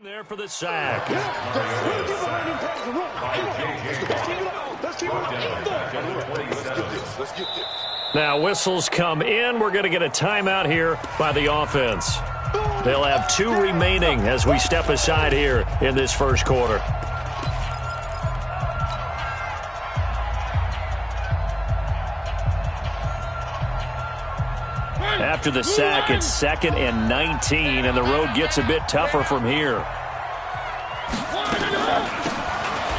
There for the sack. Now whistles come in. We're going to get a timeout here by the offense. They'll have 2 remaining as we step aside here in this first quarter. After the sack, it's 2nd and 19, and the road gets a bit tougher from here.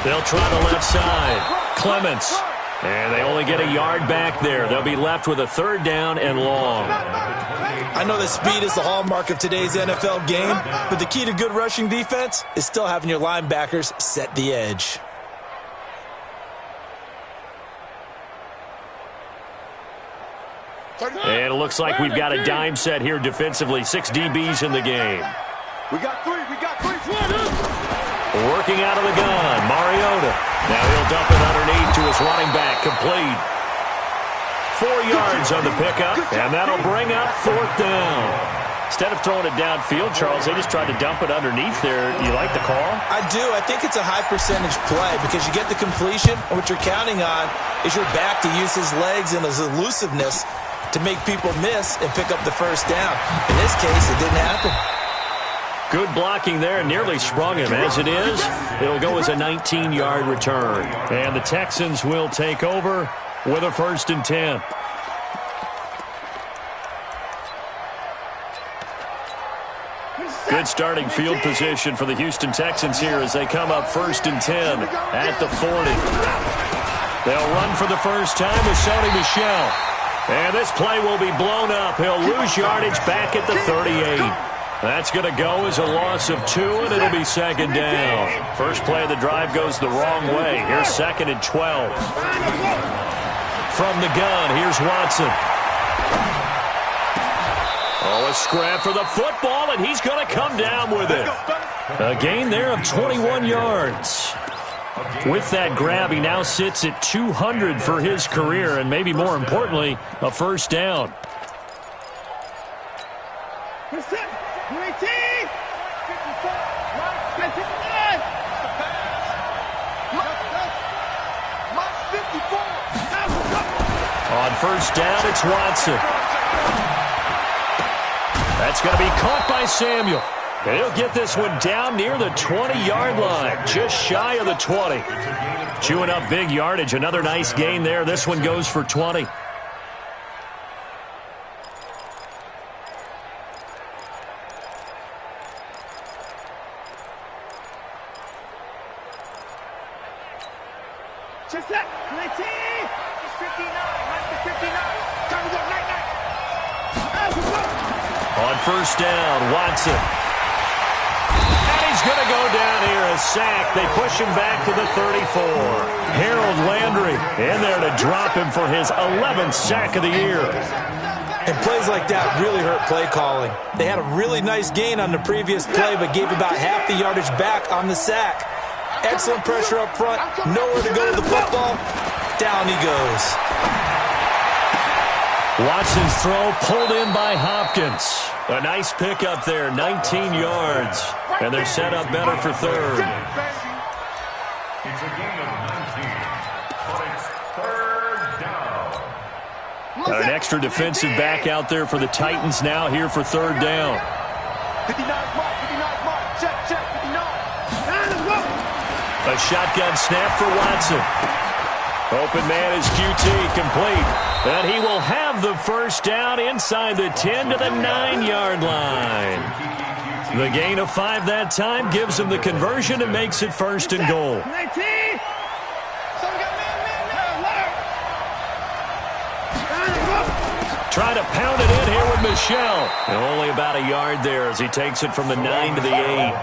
They'll try the left side. Clements. And they only get a yard back there. They'll be left with a 3rd down and long. I know that speed is the hallmark of today's NFL game, but the key to good rushing defense is still having your linebackers set the edge. And it looks like we've got a dime set here defensively. 6 DBs in the game. We got three. Working out of the gun, Mariota. Now he'll dump it underneath to his running back, complete. 4 yards on the pickup, and that'll bring up 4th down. Instead of throwing it downfield, Charles, they just tried to dump it underneath there. You like the call? I do. I think it's a high percentage play because you get the completion, and what you're counting on is your back to use his legs and his elusiveness to make people miss and pick up the 1st down. In this case, it didn't happen. Good blocking there, nearly sprung him. As it is, it'll go as a 19-yard return. And the Texans will take over with a 1st and 10. Good starting field position for the Houston Texans here as they come up 1st and 10 at the 40. They'll run for the first time with Sony Michel. And this play will be blown up. He'll lose yardage back at the 38. That's going to go as a loss of 2, and it'll be 2nd down. First play of the drive goes the wrong way. Here's 2nd and 12. From the gun, here's Watson. Oh, a scrap for the football, and he's going to come down with it. A gain there of 21 yards. With that grab, he now sits at 200 for his career, and maybe more importantly, a 1st down. On 1st down, it's Watson. That's going to be caught by Samuel. And he'll get this one down near the 20-yard line, just shy of the 20. Chewing up big yardage, another nice gain there. This one goes for 20. On 1st down, Watson. And he's going to go down here, a sack. They push him back to the 34. Harold Landry in there to drop him for his 11th sack of the year. And plays like that really hurt play calling. They had a really nice gain on the previous play, but gave about half the yardage back on the sack. Excellent pressure up front. Nowhere to go with the football. Down he goes. Watson's throw pulled in by Hopkins. A nice pickup there, 19 yards. And they're set up better for 3rd. It's a gain of 19, but it's 3rd down. Got an extra defensive back out there for the Titans now here for 3rd down. 59 mark, check, 59. A shotgun snap for Watson. Open man is QT, complete. And he will have the 1st down inside the 10 to the 9-yard line. The gain of 5 that time gives him the conversion and makes it 1st and goal. Trying to pound it in here with Michel. And only about a yard there as he takes it from the 9 to the 8.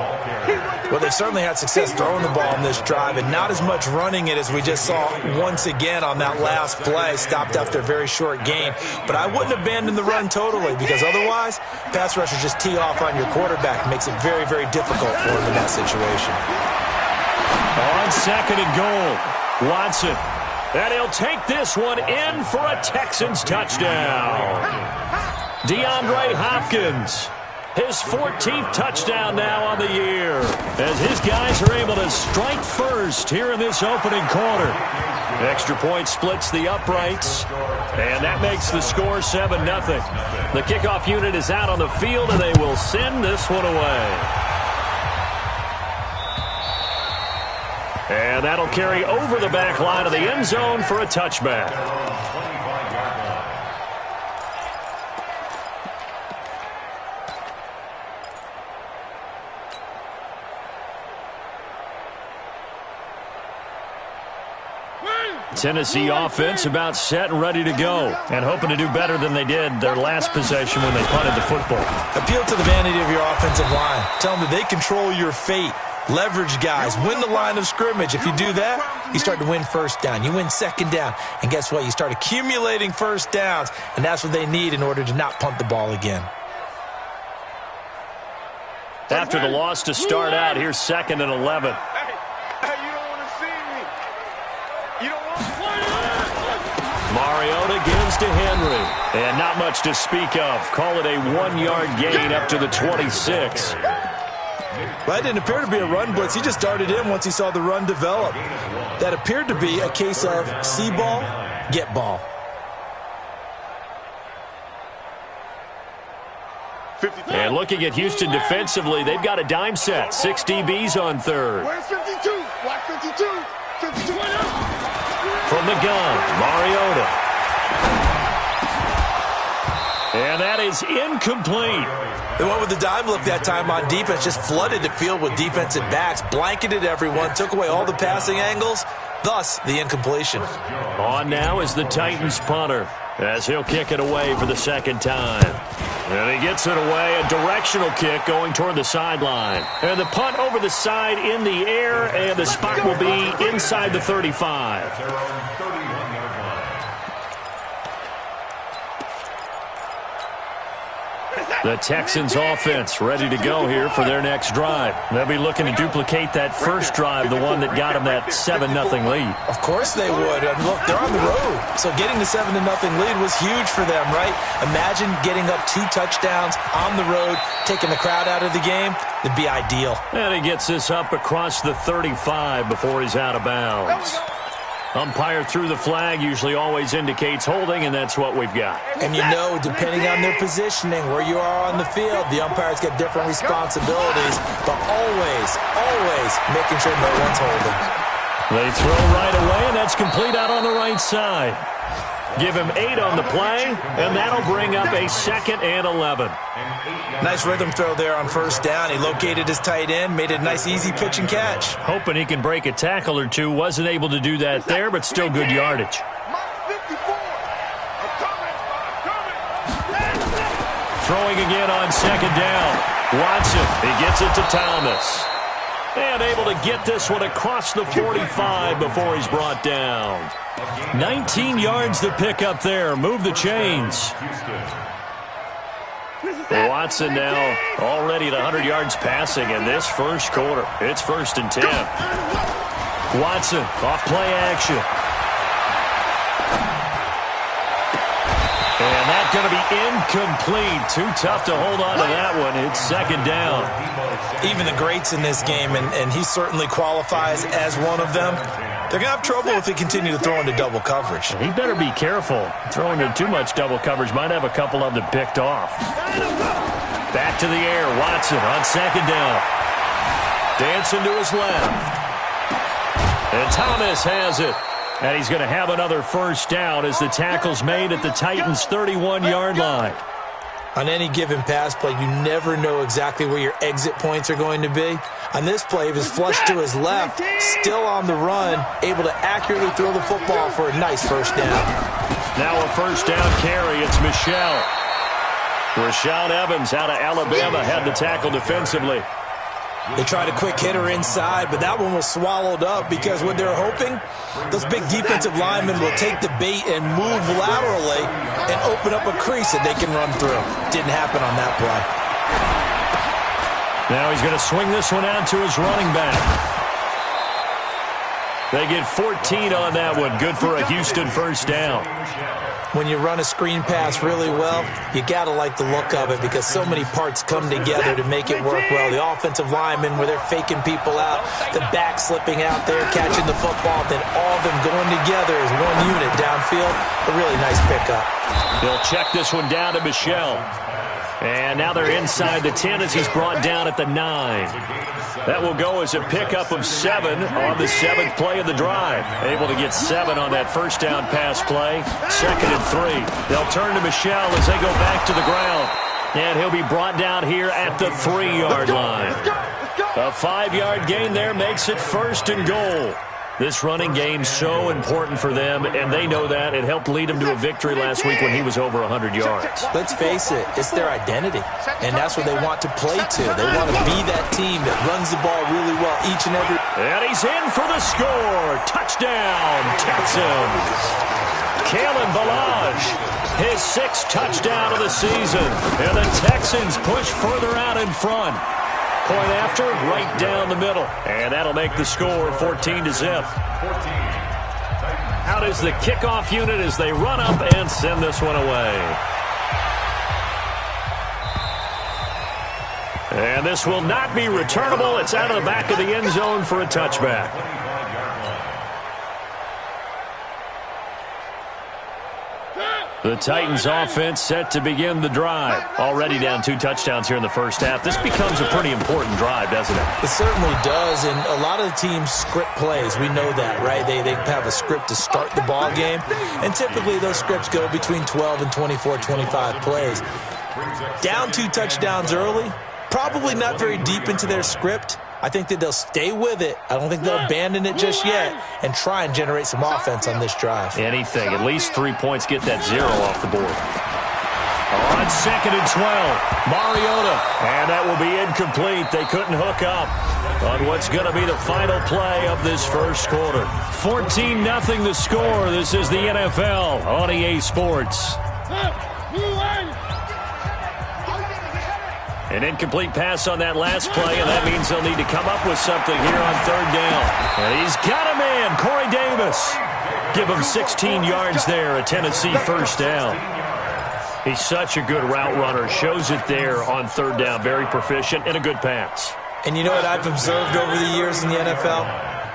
Well, they've certainly had success throwing the ball on this drive and not as much running it as we just saw once again on that last play. Stopped after a very short gain. But I wouldn't abandon the run totally because otherwise, pass rushers just tee off on your quarterback. Makes it very, very difficult for him in that situation. On 2nd and goal, Watson. And he'll take this one in for a Texans touchdown. DeAndre Hopkins His 14th touchdown now on the year, as his guys are able to strike first here in this opening quarter. Extra point splits the uprights, and that makes the score 7-0. The kickoff unit is out on the field, and they will send this one away. And that'll carry over the back line of the end zone for a touchback. Tennessee offense about set and ready to go, and hoping to do better than they did their last possession when they punted the football. Appeal to the vanity of your offensive line. Tell them that they control your fate. Leverage guys. Win the line of scrimmage. If you do that, you start to win first down. You win second down. And guess what? You start accumulating first downs, and that's what they need in order to not punt the ball again. After the loss to start out, here's 2nd and 11. Mariota gives to Henry. And not much to speak of. Call it a 1-yard gain up to the 26. That didn't appear to be a run blitz. He just darted in once he saw the run develop. That appeared to be a case of see ball, get ball. And looking at Houston defensively, they've got a dime set. 6 DBs on third. Where's 52? Watch 52. 52. From the gun, Mariota. And that is incomplete. They went with the dime look that time on defense, just flooded the field with defensive backs, blanketed everyone, took away all the passing angles, thus the incompletion. On now is the Titans punter, as he'll kick it away for the second time. And he gets it away, a directional kick going toward the sideline. And the punt over the side in the air, and the spot will be inside the 35. The Texans offense ready to go here for their next drive. They'll be looking to duplicate that first drive, the one that got them that 7-0 lead. Of course they would. And look, they're on the road. So getting the 7-0 lead was huge for them, right? Imagine getting up 2 touchdowns on the road, taking the crowd out of the game. It'd be ideal. And he gets this up across the 35 before he's out of bounds. Umpire threw the flag, usually always indicates holding, and that's what we've got. And you know, depending on their positioning, where you are on the field, the umpires get different responsibilities, but always making sure no one's holding. They throw right away, and that's complete out on the right side. Give him 8 on the play, and that'll bring up a 2nd and 11. Nice rhythm throw there on first down. He located his tight end, made a nice easy pitch and catch. Hoping he can break a tackle or two. Wasn't able to do that there, but still good yardage. Throwing again on second down. Watson, he gets it to Thomas. And able to get this one across the 45 before he's brought down. 19 yards to pick up there. Move the chains. Watson now already at 100 yards passing in this first quarter. It's 1st and 10. Watson off play action. And that's going to be incomplete. Too tough to hold on to that one. It's 2nd down. Even the greats in this game, and he certainly qualifies as one of them, they're going to have trouble if they continue to throw into double coverage. He better be careful. Throwing into too much double coverage might have a couple of them picked off. Back to the air. Watson on 2nd down. Dancing to his left. And Thomas has it. And he's going to have another first down as the tackle's made at the Titans' 31-yard line. On any given pass play, you never know exactly where your exit points are going to be. On this play, he was flushed to his left, still on the run, able to accurately throw the football for a nice first down. Now a first down carry. It's Michelle. Rashaan Evans out of Alabama had the tackle defensively. They tried a quick hitter inside, but that one was swallowed up because what they're hoping, those big defensive linemen will take the bait and move laterally and open up a crease that they can run through. Didn't happen on that play. Now he's going to swing this one out to his running back. They get 14 on that one. Good for a Houston first down. When you run a screen pass really well, you got to like the look of it because so many parts come together to make it work well. The offensive linemen, where they're faking people out, the back slipping out there, catching the football, then all of them going together as one unit downfield. A really nice pickup. They'll check this one down to Michel. And now they're inside the 10 as he's brought down at the 9. That will go as a pickup of 7 on the 7th play of the drive. Able to get 7 on that first down pass play. 2nd and 3. They'll turn to Michel as they go back to the ground. And he'll be brought down here at the 3-yard line. A 5-yard gain there makes it 1st and goal. This running game's so important for them, and they know that. It helped lead them to a victory last week when he was over 100 yards. Let's face it, it's their identity, and that's what they want to play to. They want to be that team that runs the ball really well each and every... And he's in for the score. Touchdown, Texans. Kalen Ballage, his 6th touchdown of the season. And the Texans push further out in front. Point after, right down the middle. And that'll make the score 14-0. Out is the kickoff unit as they run up and send this one away. And this will not be returnable. It's out of the back of the end zone for a touchback. The Titans offense set to begin the drive. Already down 2 touchdowns here in the first half. This becomes a pretty important drive, doesn't it? It certainly does, and a lot of the teams script plays. We know that, right? They have a script to start the ball game, and typically those scripts go between 12 and 24, 25 plays. Down 2 touchdowns early, probably not very deep into their script. I think that they'll stay with it. I don't think they'll abandon it just yet and try and generate some offense on this drive. Anything. At least 3 points. Get that 0 off the board. On 2nd and 12, Mariota. And that will be incomplete. They couldn't hook up on what's going to be the final play of this first quarter. 14-0 the score. This is the NFL on EA Sports. An incomplete pass on that last play, and that means they'll need to come up with something here on 3rd down. And he's got a man, Corey Davis. Give him 16 yards there, a Tennessee first down. He's such a good route runner. Shows it there on 3rd down. Very proficient and a good pass. And you know what I've observed over the years in the NFL?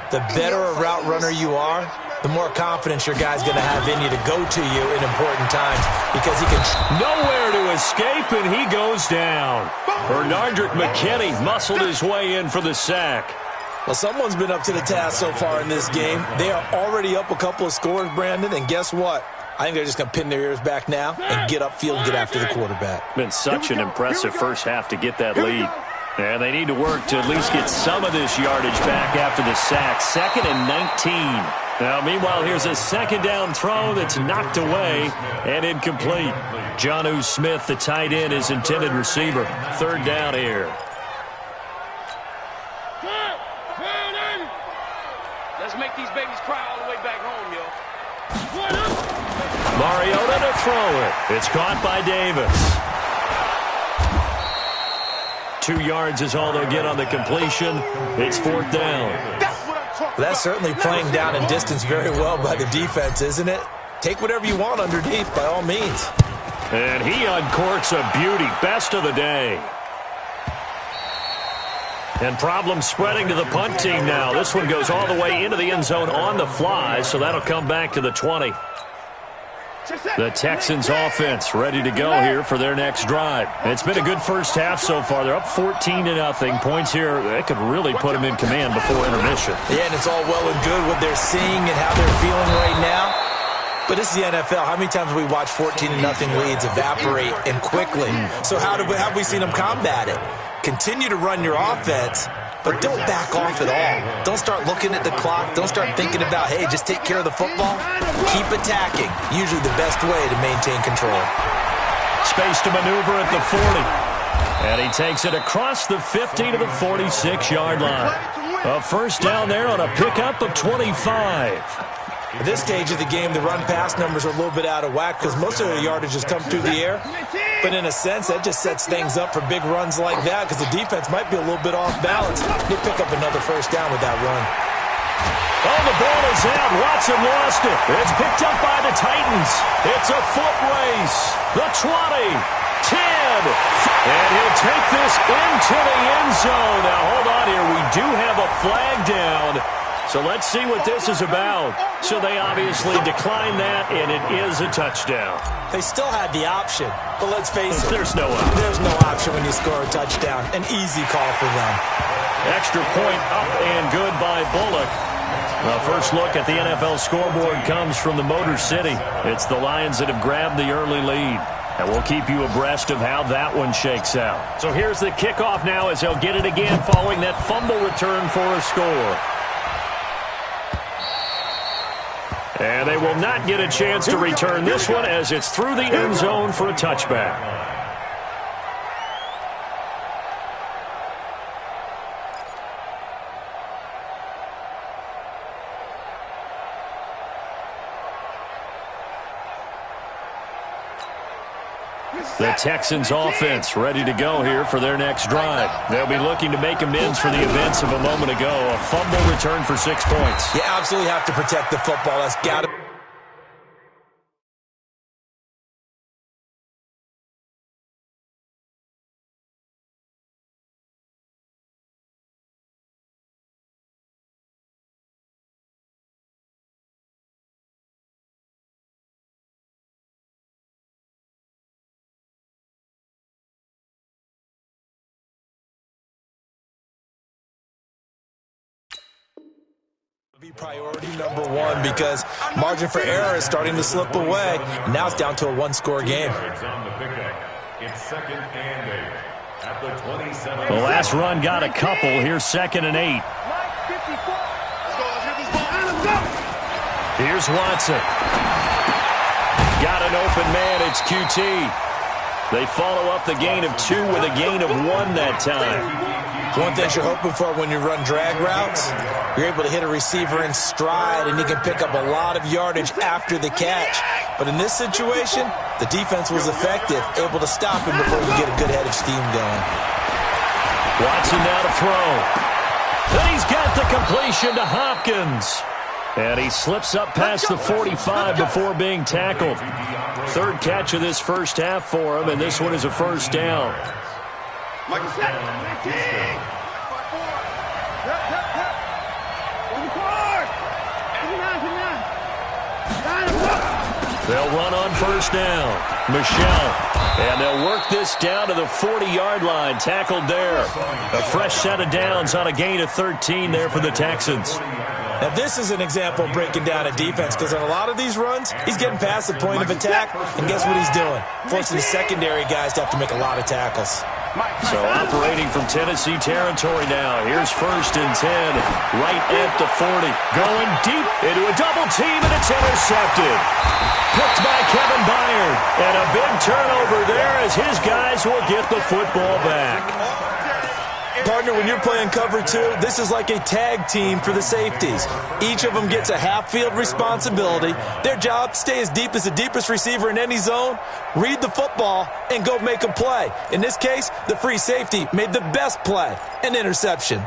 The better a route runner you are, the more confidence your guy's going to have in you to go to you in important times because he can... Nowhere to escape, and he goes down. Bernardrick McKinney muscled his way in for the sack. Well, someone's been up to the task so far in this game. They are already up a couple of scores, Brandon, and guess what? I think they're just going to pin their ears back now and get upfield and get after the quarterback. Been such an impressive first half to get that lead. And they need to work to at least get some of this yardage back after the sack. 2nd and 19. Now, meanwhile, here's a 2nd down throw that's knocked away and incomplete. Jonnu Smith, the tight end, is intended receiver. 3rd down here. Let's make these babies cry all the way back home, yo. Mariota to throw it. It's caught by Davis. 2 yards is all they'll get on the completion. It's 4th down. That's certainly playing down in distance very well by the defense, isn't it? Take whatever you want underneath, by all means. And he uncorks a beauty. Best of the day. And problems spreading to the punt team now. This one goes all the way into the end zone on the fly, so that'll come back to the 20. The Texans offense ready to go here for their next drive. It's been a good first half so far. They're up 14-0. Points here, they could really put them in command before intermission. Yeah, and it's all well and good what they're seeing and how they're feeling right now. But this is the NFL. How many times have we watched 14-0 leads evaporate and quickly? So how have we seen them combat it? Continue to run your offense, but don't back off at all. Don't start looking at the clock. Don't start thinking about, hey, just take care of the football. Keep attacking. Usually the best way to maintain control. Space to maneuver at the 40. And he takes it across the 50 to the 46-yard line. A first down there on a pickup of 25. At this stage of the game, the run-pass numbers are a little bit out of whack because most of their yardage has come through the air. But in a sense, that just sets things up for big runs like that because the defense might be a little bit off balance. They pick up another first down with that run. Oh, the ball is out. Watson lost it. It's picked up by the Titans. It's a foot race. The 20, 10, and he'll take this into the end zone. Now, hold on here. We do have a flag down. So let's see what this is about. So they obviously declined that, and it is a touchdown. They still had the option, but let's face it. There's no option. There's no option when you score a touchdown. An easy call for them. Extra point up and good by Bullock. The first look at the NFL scoreboard comes from the Motor City. It's the Lions that have grabbed the early lead. And we'll keep you abreast of how that one shakes out. So here's the kickoff now as they'll get it again following that fumble return for a score. And they will not get a chance to return this one as it's through the end zone for a touchback. The Texans offense ready to go here for their next drive. They'll be looking to make amends for the events of a moment ago. A fumble return for 6 points. You absolutely have to protect the football. That's got to be priority number one because margin for error is starting to slip away. And now it's down to a one-score game. It's 2nd and 8 at the 27. The last run got a couple. Here's 2nd and 8. Here's Watson. Got an open man. It's QT. They follow up the gain of 2 with a gain of 1 that time. One thing you're hoping for when you run drag routes, you're able to hit a receiver in stride and he can pick up a lot of yardage after the catch. But in this situation, the defense was effective, able to stop him before you get a good head of steam going. Watson now to throw. Then he's got the completion to Hopkins. And he slips up past the 45 before being tackled. 3rd catch of this first half for him, and this one is a first down. They'll run on first down. Michelle. And they'll work this down to the 40-yard line. Tackled there. A fresh set of downs on a gain of 13 there for the Texans. Now, this is an example of breaking down a defense because in a lot of these runs, he's getting past the point of attack, and guess what he's doing? Forcing the secondary guys to have to make a lot of tackles. So operating from Tennessee territory now. Here's 1st and 10, right at the 40. Going deep into a double team, and it's intercepted. Picked by Kevin Byard. And a big turnover there as his guys will get the football back. Partner, when you're playing cover 2, this is like a tag team for the safeties. Each of them gets a half-field responsibility. Their job, stay as deep as the deepest receiver in any zone, read the football, and go make a play. In this case, the free safety made the best play, an interception.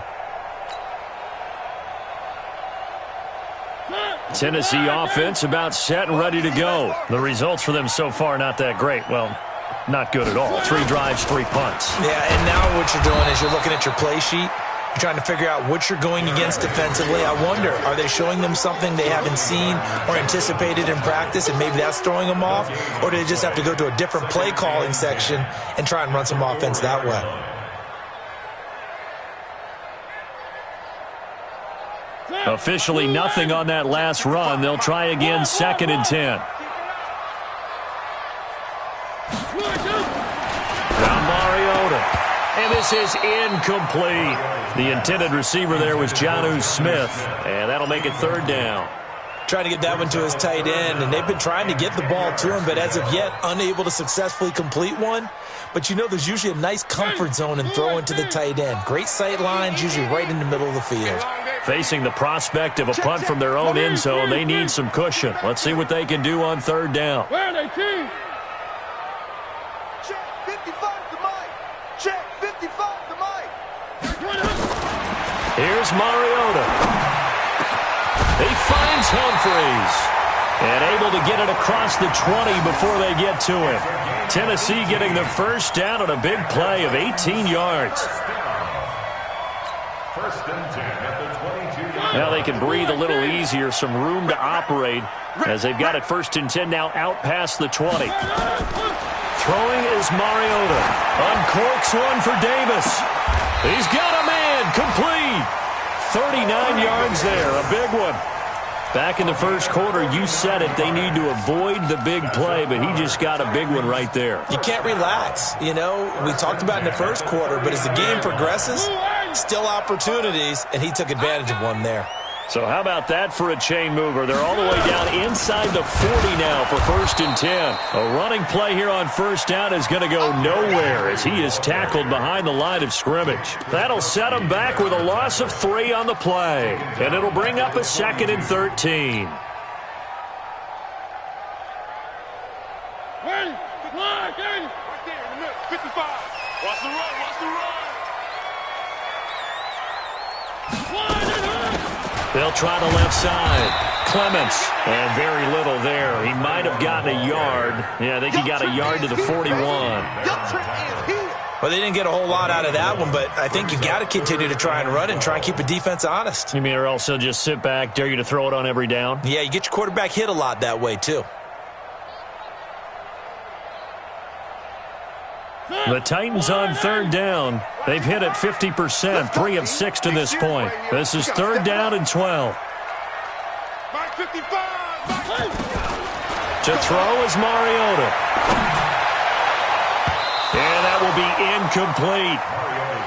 Tennessee offense about set and ready to go. The results for them so far not that great. Well, not good at all. 3 drives, 3 punts. Yeah, and now what you're doing is you're looking at your play sheet. You're trying to figure out what you're going against defensively. I wonder, are they showing them something they haven't seen or anticipated in practice, and maybe that's throwing them off? Or do they just have to go to a different play calling section and try and run some offense that way? Officially nothing on that last run. They'll try again, 2nd and 10. Now Mariota. And this is incomplete. The intended receiver there was Jonnu Smith. And that'll make it 3rd down. Trying to get that one to his tight end, and they've been trying to get the ball to him, but as of yet, unable to successfully complete one. But you know there's usually a nice comfort zone in throwing to the tight end. Great sight lines, usually right in the middle of the field. Facing the prospect of a punt from their own end zone, they need some cushion. Let's see what they can do on 3rd down. Where are they, team? Check 55 to Mike. Check 55 to Mike. Here's Mariota. He finds Humphreys. And able to get it across the 20 before they get to him. Tennessee getting the first down on a big play of 18 yards. First and 10 at the 22. Now they can breathe a little easier, some room to operate as they've got it first and 10 now out past the 20. Throwing is Mariota. Uncorks one for Davis. He's got a man. Complete. 39 yards there. A big one. Back in the first quarter, you said it. They need to avoid the big play, but he just got a big one right there. You can't relax. You know, we talked about in the first quarter, but as the game progresses, still opportunities, and he took advantage of one there. So how about that for a chain mover? They're all the way down inside the 40 now for first and 10. A running play here on first down is going to go nowhere as he is tackled behind the line of scrimmage. That'll set him back with a loss of 3 on the play. And it'll bring up a 2nd and 13. Right there in the middle, 55. Watch the run, watch the run. They'll try the left side. Clements, and very little there. He might have gotten a yard. Yeah, I think he got a yard to the 41. Well, they didn't get a whole lot out of that one, but I think you got to continue to try and run and try and keep the defense honest. You mean or else they'll just sit back, dare you to throw it on every down? Yeah, you get your quarterback hit a lot that way, too. The Titans on third down. They've hit it 50%, 3 of 6 to this point. This is third down and 12. To throw is Mariota. And that will be incomplete.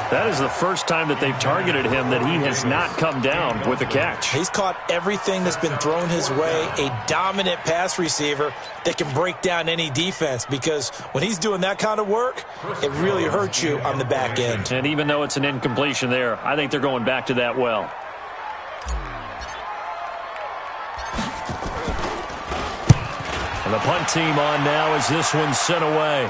That is the first time that they've targeted him that he has not come down with a catch. He's caught everything that's been thrown his way, a dominant pass receiver that can break down any defense, because when he's doing that kind of work, it really hurts you on the back end. And even though it's an incompletion there, I think they're going back to that well. And the punt team on now as this one's sent away.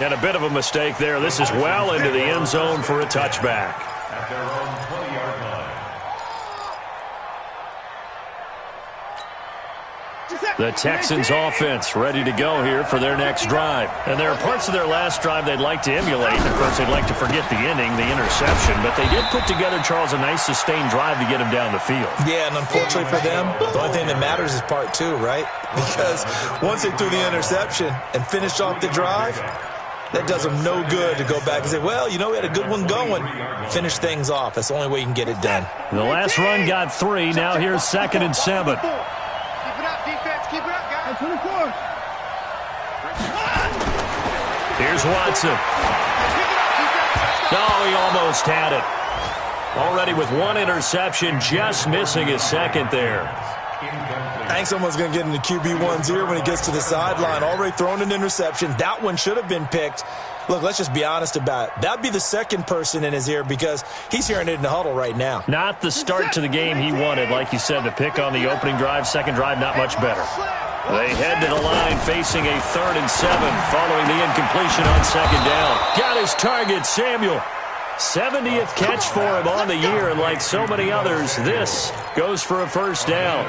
And a bit of a mistake there. This is well into the end zone for a touchback. At their own 20-yard line. The Texans offense ready to go here for their next drive. And there are parts of their last drive they'd like to emulate. Of course, they'd like to forget the ending, the interception. But they did put together, Charles, a nice sustained drive to get him down the field. Yeah, and unfortunately for them, the only thing that matters is part 2, right? Because once they threw the interception and finished off the drive, that does them no good to go back and say, well, you know, we had a good one going. Finish things off. That's the only way you can get it done. The last run got 3. Now here's 2nd and 7. Keep it up, defense. Keep it up, guys. 24. Here's Watson. Oh, he almost had it. Already with 1 interception, just missing his 2nd there. I think someone's going to get into QB1's ear when he gets to the sideline. Already thrown an interception. That one should have been picked. Look, let's just be honest about it. That would be the 2nd person in his ear because he's hearing it in the huddle right now. Not the start to the game he wanted. Like you said, the pick on the opening drive, 2nd drive, not much better. They head to the line facing a 3rd and 7 following the incompletion on 2nd down. Got his target, Samuel. 70th catch for him on the year, and like so many others, this goes for a first down.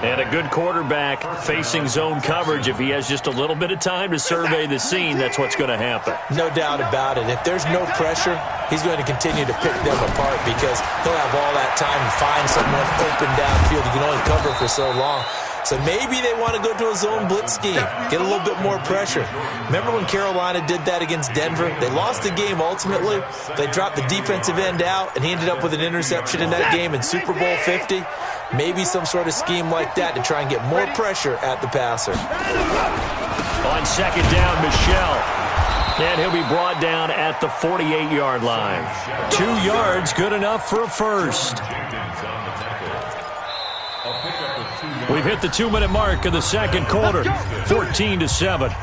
And a good quarterback facing zone coverage. If he has just a little bit of time to survey the scene, that's what's going to happen. No doubt about it. If there's no pressure, he's going to continue to pick them apart because he'll have all that time to find someone open downfield. He can only cover for so long. So maybe they want to go to a zone blitz scheme, get a little bit more pressure. Remember when Carolina did that against Denver? They lost the game ultimately. They dropped the defensive end out, and he ended up with an interception in that game in Super Bowl 50. Maybe some sort of scheme like that to try and get more pressure at the passer. On 2nd down, Michelle. And he'll be brought down at the 48-yard line. 2 yards, good enough for a first. We've hit the 2-minute mark of the 2nd quarter, 14-7.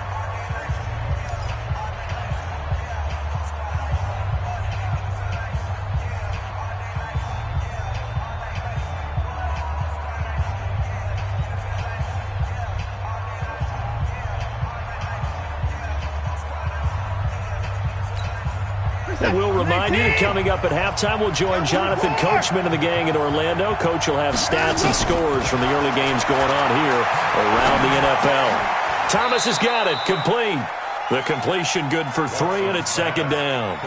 And we'll remind you that coming up at halftime, we'll join Jonathan Coachman and the gang in Orlando. Coach will have stats and scores from the early games going on here around the NFL. Thomas has got it. Complete. The completion good for 3, and it's second down.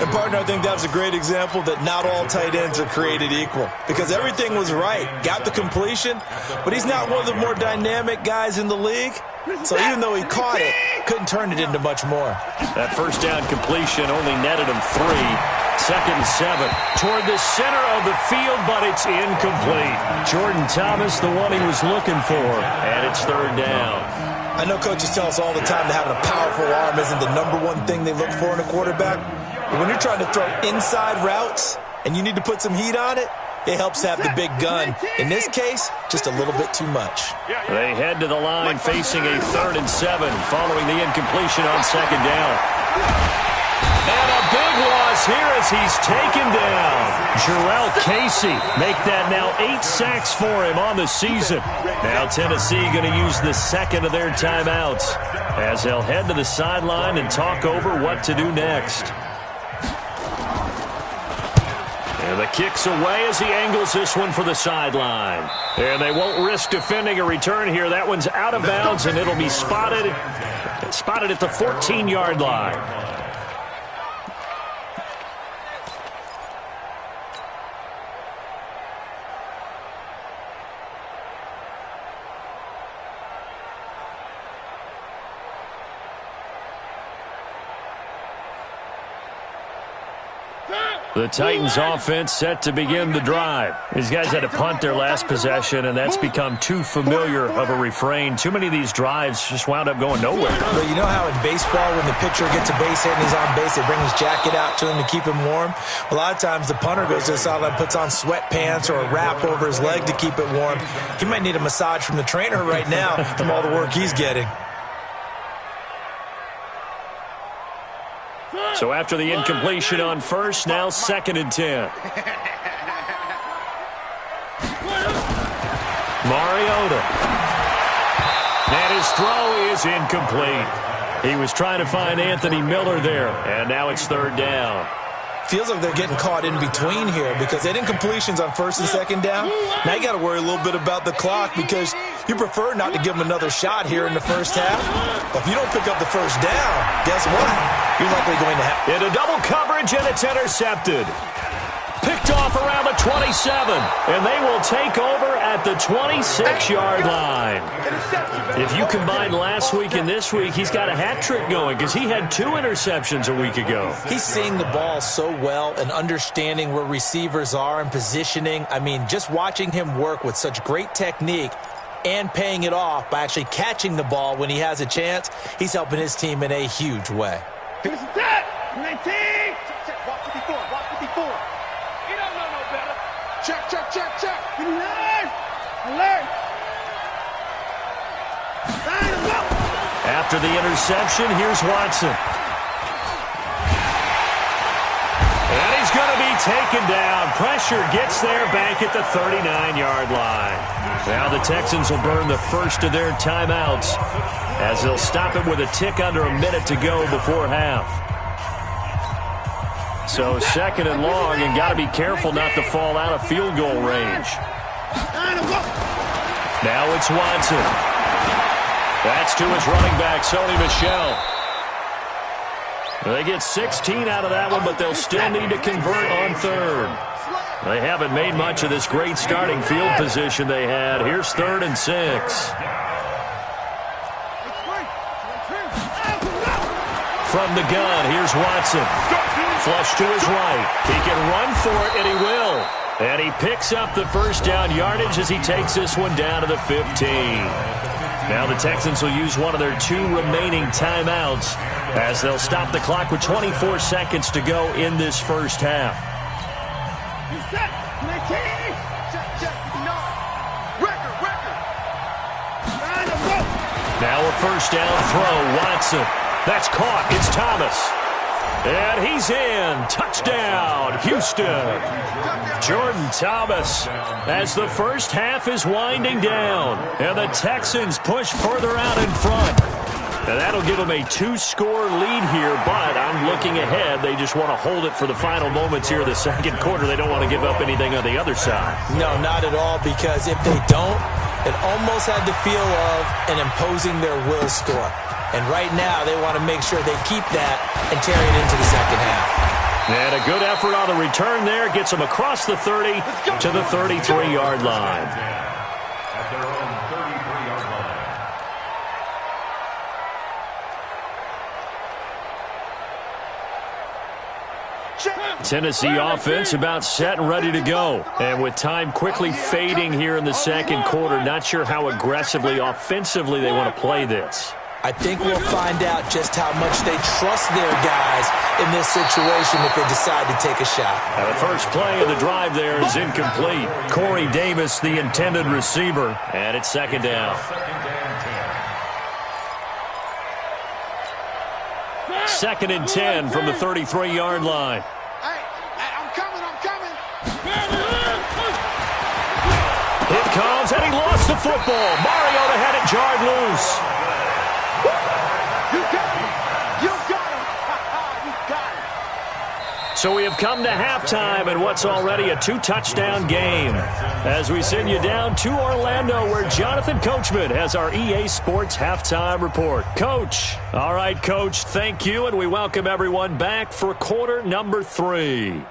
And, partner, I think that was a great example that not all tight ends are created equal because everything was right. Got the completion, but he's not one of the more dynamic guys in the league. So even though he caught it, couldn't turn it into much more. That first down completion only netted him 3. Second and 7 toward the center of the field, but it's incomplete. Jordan Thomas, the one he was looking for, and it's third down. I know coaches tell us all the time that having a powerful arm isn't the number one thing they look for in a quarterback. But when you're trying to throw inside routes and you need to put some heat on it, it helps have the big gun. In this case, just a little bit too much. They head to the line facing a 3rd and 7 following the incompletion on second down. And a big loss here as he's taken down. Jarrell Casey make that now 8 sacks for him on the season. Now Tennessee going to use the second of their timeouts as they'll head to the sideline and talk over what to do next. And the kick's away as he angles this one for the sideline. And they won't risk defending a return here. That one's out of bounds, and it'll be spotted at the 14-yard line. The Titans offense set to begin the drive. These guys had to punt their last possession, and that's become too familiar of a refrain. Too many of these drives just wound up going nowhere. But you know how in baseball, when the pitcher gets a base hit and he's on base, they bring his jacket out to him to keep him warm? A lot of times the punter goes to the sideline, puts on sweatpants or a wrap over his leg to keep it warm. He might need a massage from the trainer right now from all the work he's getting. So after the incompletion on first, now 2nd and 10. Mariota. And his throw is incomplete. He was trying to find Anthony Miller there, and now it's 3rd down. Feels like they're getting caught in between here because they didn't completions on 1st and 2nd down. Now you got to worry a little bit about the clock because you prefer not to give them another shot here in the first half. But if you don't pick up the first down, guess what? You're likely going to have... Into double coverage, and it's intercepted. Picked off around the 27, and they will take over at the 26-yard line. If you combine last week and this week, he's got a hat trick going because he had 2 interceptions a week ago. He's seeing the ball so well and understanding where receivers are and positioning. I mean, just watching him work with such great technique and paying it off by actually catching the ball when he has a chance, he's helping his team in a huge way. Finish that! 19! Check, watch 54, watch 54. He don't know no better. Check, check, check, check. Alert! Alert! After the interception, here's Watson. And he's going to be taken down. Pressure gets there back at the 39-yard line. Now the Texans will burn the first of their timeouts as they'll stop it with a tick under a minute to go before half. So 2nd and long, and got to be careful not to fall out of field goal range. Now it's Watson. That's to his running back, Sony Michel. They get 16 out of that one, but they'll still need to convert on 3rd. They haven't made much of this great starting field position they had. Here's 3rd and 6. From the gun, here's Watson. Flush to his right. He can run for it, and he will. And he picks up the first down yardage as he takes this one down to the 15. Now the Texans will use one of their 2 remaining timeouts as they'll stop the clock with 24 seconds to go in this first half. Now a first down throw, Watson. That's caught. It's Thomas. And he's in. Touchdown, Houston. Jordan Thomas as the first half is winding down. And the Texans push further out in front. And that'll give them a 2-score lead here, but I'm looking ahead. They just want to hold it for the final moments here of the second quarter. They don't want to give up anything on the other side. No, not at all, because if they don't, it almost had the feel of an imposing their will score. And right now, they want to make sure they keep that and carry it into the second half. And a good effort on the return there. Gets them across the 30 to the 33-yard line. At their own 33-yard line. Tennessee offense about set and ready to go. And with time quickly fading here in the second quarter, not sure how aggressively, offensively they want to play this. I think we'll find out just how much they trust their guys in this situation if they decide to take a shot. Now the first play of the drive there is incomplete. Corey Davis, the intended receiver, and it's second down. Second and 10 from the 33-yard line. Hey, I'm coming. It comes, and he lost the football. Mariota had it jarred loose. You got him. You got him. So we have come to halftime in what's already a 2-touchdown game. As we send you down to Orlando, where Jonathan Coachman has our EA Sports halftime report. Coach. All right, Coach, thank you, and we welcome everyone back for quarter number 3.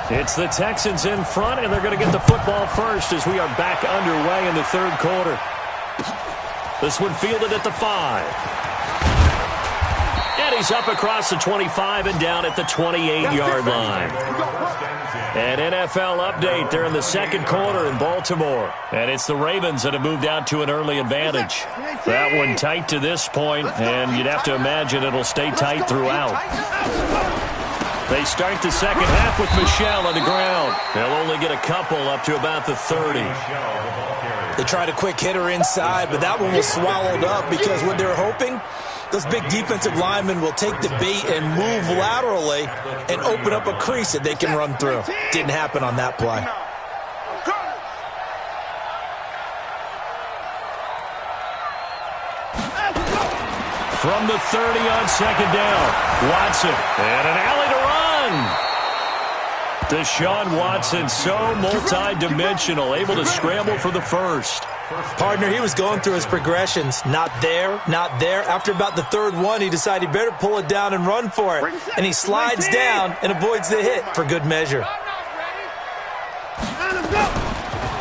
It's the Texans in front, and they're going to get the football first as we are back underway in the third quarter. This one fielded at the 5. And he's up across the 25 and down at the 28-yard line. An NFL update there in the second quarter in Baltimore. And it's the Ravens that have moved out to an early advantage. That one tight to this point, and you'd have to imagine it'll stay tight throughout. They start the second half with Michel on the ground. They'll only get a couple up to about the 30. They tried a quick hitter inside, but that one was swallowed up because what they're hoping, those big defensive linemen will take the bait and move laterally and open up a crease that they can run through. Didn't happen on that play. From the 30 on second down, Watson, and an alley to run. Deshaun Watson, so multi-dimensional, able to scramble for the first. Partner, he was going through his progressions. Not there, not there. After about the third one, he decided he better pull it down and run for it. And he slides down and avoids the hit for good measure.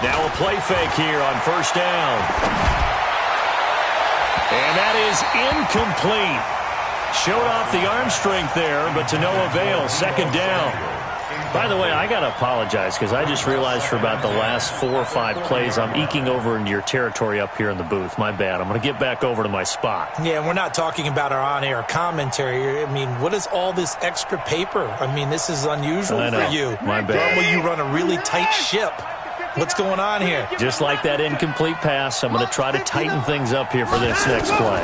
Now a play fake here on first down. And that is incomplete. Showed off the arm strength there, but to no avail. Second down. By the way, I got to apologize because I just realized for about the last 4 or 5 plays, I'm eking over into your territory up here in the booth. My bad. I'm going to get back over to my spot. Yeah, we're not talking about our on-air commentary. I mean, what is all this extra paper? I mean, this is unusual for you. My bad. Normally you run a really tight ship. What's going on here? Just like that incomplete pass, I'm going to try to tighten things up here for this next play.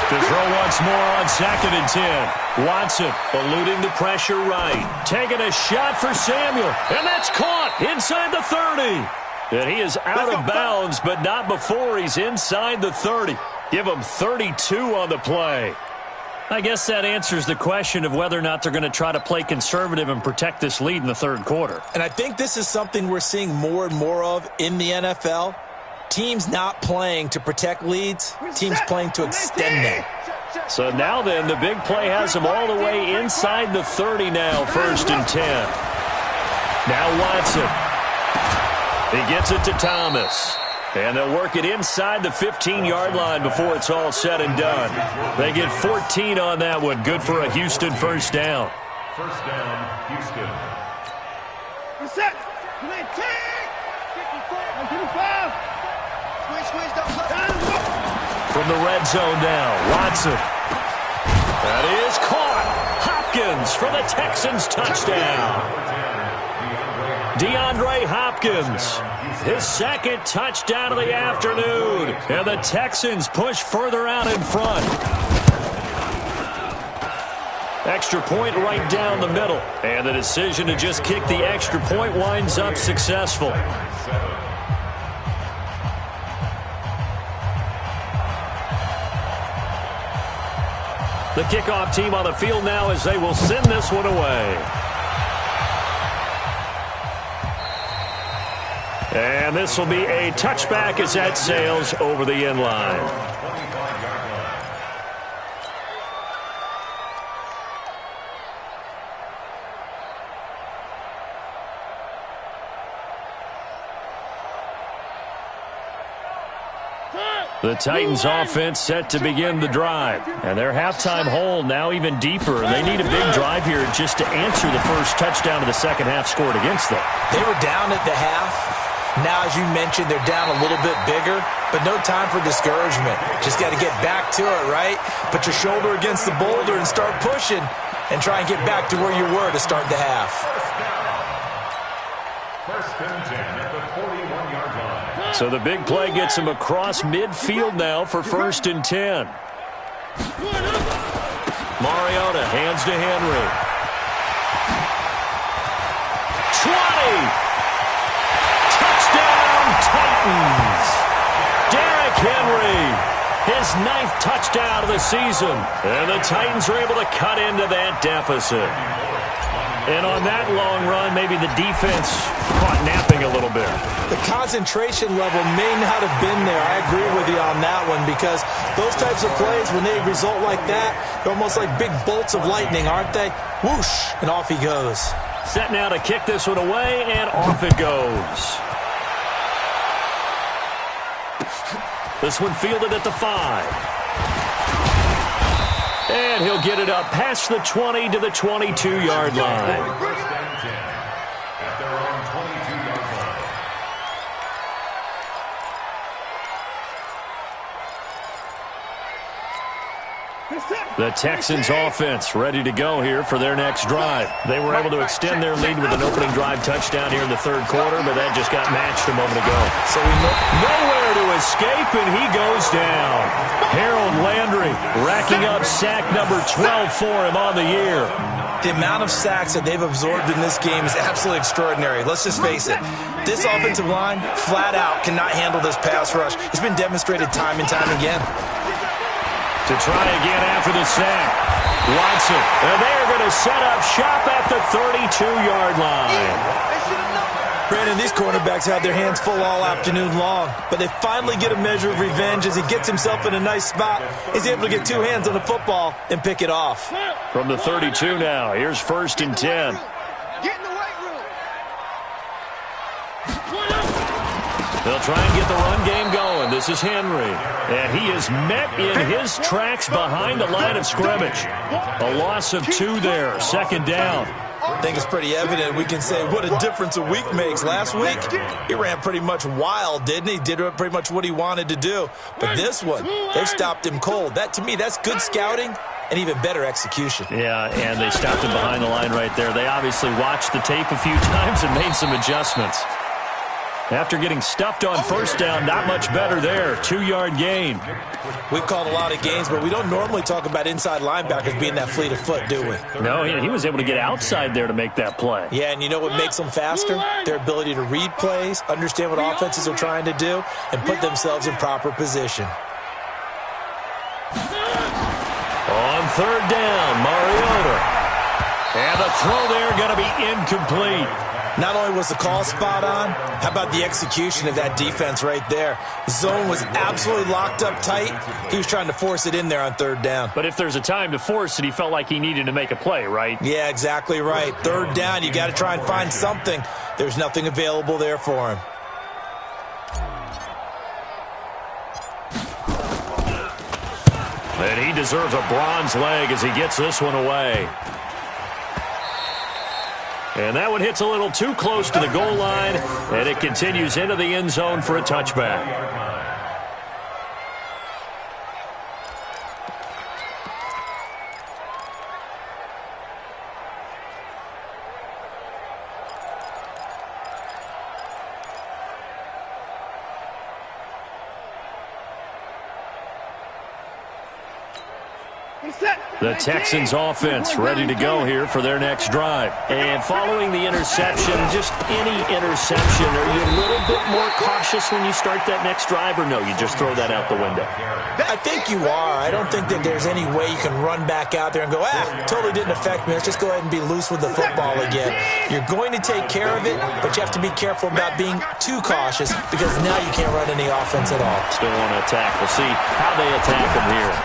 To throw once more on second and 10. Watson eluding the pressure right. Taking a shot for Samuel. And that's caught inside the 30. And he is out of bounds, but not before he's inside the 30. Give him 32 on the play. I guess that answers the question of whether or not they're going to try to play conservative and protect this lead in the third quarter. And I think this is something we're seeing more and more of in the NFL. Teams not playing to protect leads, teams playing to extend them. So now then, the big play has them all the way inside the 30 now, first and 10. Now Watson. He gets it to Thomas. And they'll work it inside the 15-yard line before it's all said and done. They get 14 on that one. Good for a Houston first down. First down, Houston. Reset. 55. From the red zone now, Watson. That is caught. Hopkins for the Texans touchdown. DeAndre Hopkins, his second touchdown of the afternoon. And the Texans push further out in front. Extra point right down the middle. And the decision to just kick the extra point winds up successful. The kickoff team on the field now as they will send this one away. And this will be a touchback as that sails over the end line. The Titans offense set to begin the drive. And their halftime hole now even deeper. And they need a big drive here just to answer the first touchdown of the second half scored against them. They were down at the half. Now, as you mentioned, they're down a little bit bigger, but no time for discouragement. Just got to get back to it, right? Put your shoulder against the boulder and start pushing and try and get back to where you were to start the half. First and 10 at the 41-yard line. So the big play gets him across midfield now for first and 10. Mariota hands to Henry. 20! Touchdown, Titans! Derrick Henry, his 9th touchdown of the season. And the Titans are able to cut into that deficit. And on that long run, maybe the defense caught napping a little bit. The concentration level may not have been there. I agree with you on that one because those types of plays, when they result like that, they're almost like big bolts of lightning, aren't they? Whoosh, and off he goes. Set now to kick this one away, and off it goes. This one fielded at the 5. And he'll get it up past the 20 to the 22-yard line. First and 10 at their own 22-yard line. The Texans offense ready to go here for their next drive. They were able to extend their lead with an opening drive touchdown here in the third quarter, but that just got matched a moment ago. So we know nowhere to escape, and he goes down. Harold Landry racking up sack number 12 for him on the year. the amount of sacks that they've absorbed in this game is absolutely extraordinary. Let's just face it. This offensive line, flat out, cannot handle this pass rush. It's been demonstrated time and time again. To try again after the sack. Watson, and they're going to set up shop at the 32-yard line. Brandon, these cornerbacks had their hands full all afternoon long, but they finally get a measure of revenge as he gets himself in a nice spot. He's able to get two hands on the football and pick it off. From the 32 now, here's 1st and 10. Get in the weight room. They'll try and get the run game going. This is Henry. And he is met in his tracks behind the line of scrimmage. A loss of 2 there, 2nd down. I think it's pretty evident. We can say what a difference a week makes. Last week, he ran pretty much wild, didn't he? Did pretty much what he wanted to do. But this one, they stopped him cold. That, to me, that's good scouting and even better execution. Yeah, and they stopped him behind the line right there. They obviously watched the tape a few times and made some adjustments. After getting stuffed on 1st down, not much better there. 2-yard gain. We've called a lot of games, but we don't normally talk about inside linebackers being that fleet of foot, do we? No, he was able to get outside there to make that play. Yeah, and you know what makes them faster? Their ability to read plays, understand what offenses are trying to do, and put themselves in proper position. On 3rd down, Mariota. And the throw there going to be incomplete. Not only was the call spot on, how about the execution of that defense right there? Zone was absolutely locked up tight. He was trying to force it in there on 3rd down. But if there's a time to force it, he felt like he needed to make a play, right? Yeah, exactly right. 3rd down, you got to try and find something. There's nothing available there for him. And he deserves a bronze leg as he gets this one away. And that one hits a little too close to the goal line, and it continues into the end zone for a touchback. The Texans offense ready to go here for their next drive. And following the interception, just any interception, are you a little bit more cautious when you start that next drive, or no, you just throw that out the window? I think you are. I don't think that there's any way you can run back out there and go, totally didn't affect me. Let's just go ahead and be loose with the football again. You're going to take care of it, but you have to be careful about being too cautious because now you can't run any offense at all. Still want to attack. We'll see how they attack him here.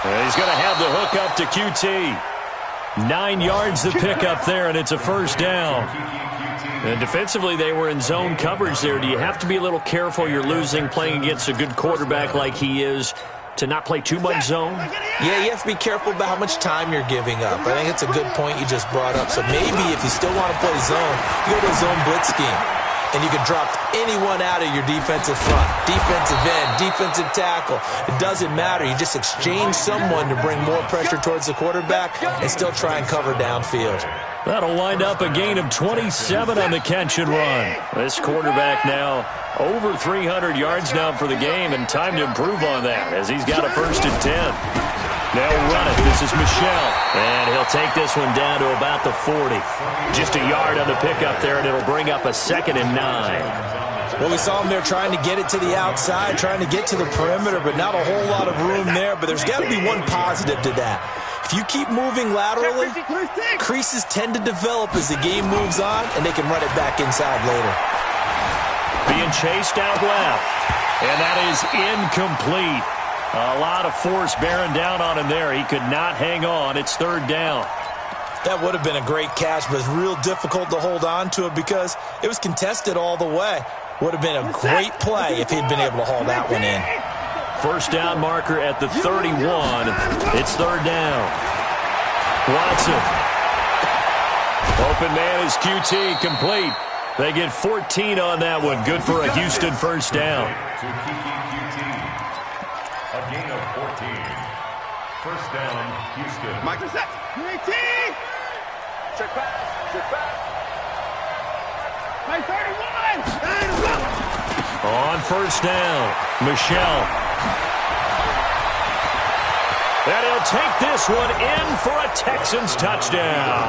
He's going to have the hook up to QT. 9 yards to pick up there, and it's a first down. And defensively, they were in zone coverage there. Do you have to be a little careful? You're losing, playing against a good quarterback like he is, to not play too much zone? Yeah, you have to be careful about how much time you're giving up. I think it's a good point you just brought up. So maybe if you still want to play zone, you go to a zone blitz scheme. And you can drop anyone out of your defensive front, defensive end, defensive tackle. It doesn't matter. You just exchange someone to bring more pressure towards the quarterback and still try and cover downfield. That'll wind up a gain of 27 on the catch and run. This quarterback now over 300 yards now for the game, and time to improve on that as he's got a 1st and 10. They'll run it. This is Michel. And he'll take this one down to about the 40. Just a yard on the pickup there, and it'll bring up a 2nd and 9. Well, we saw him there trying to get it to the outside, trying to get to the perimeter, but not a whole lot of room there. But there's got to be one positive to that. If you keep moving laterally, creases tend to develop as the game moves on, and they can run it back inside later. Being chased out left, and that is incomplete. A lot of force bearing down on him there. He could not hang on. It's 3rd down. That would have been a great catch, but it's real difficult to hold on to it because it was contested all the way. Would have been a great play if he'd been able to haul that one in. 1st down marker at the 31. It's 3rd down. Watson. Open man is QT, complete. They get 14 on that one. Good for a Houston 1st down. A gain of 14. 1st down, Houston. Michael set. Check back. Check back. Play 31. On 1st down, Michel. And he'll take this one in for a Texans touchdown.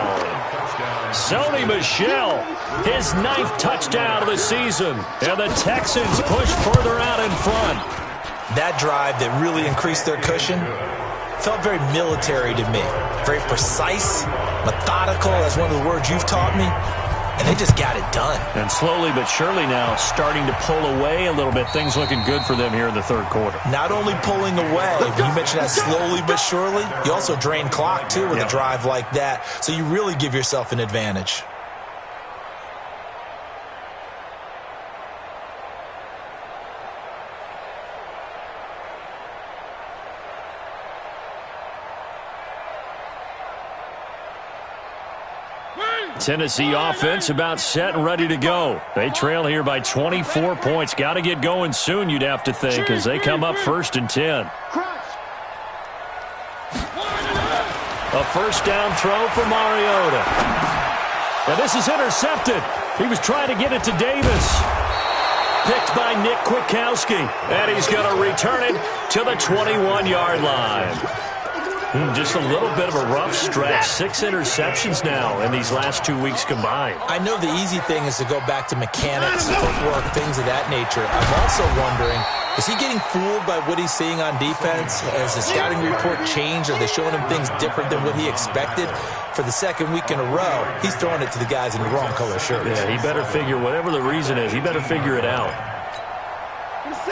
Sony Michel, his 9th touchdown of the season. And the Texans push further out in front. That drive that really increased their cushion felt very military to me. Very precise, methodical, that's one of the words you've taught me. And they just got it done. And slowly but surely now starting to pull away a little bit. Things looking good for them here in the 3rd quarter. Not only pulling away, you mentioned that slowly but surely, you also drain clock too with a drive like that. So you really give yourself an advantage. Tennessee offense about set and ready to go. They trail here by 24 points. Got to get going soon, you'd have to think, as they come up 1st and 10. A 1st down throw for Mariota. And this is intercepted. He was trying to get it to Davis. Picked by Nick Kwiatkowski. And he's going to return it to the 21-yard line. Just a little bit of a rough stretch. 6 interceptions now in these last 2 weeks combined. I know the easy thing is to go back to mechanics, footwork, things of that nature. I'm also wondering, is he getting fooled by what he's seeing on defense? Has the scouting report changed? Are they showing him things different than what he expected? For the 2nd week in a row, he's throwing it to the guys in the wrong color shirts. Yeah, he better figure, whatever the reason is, he better figure it out.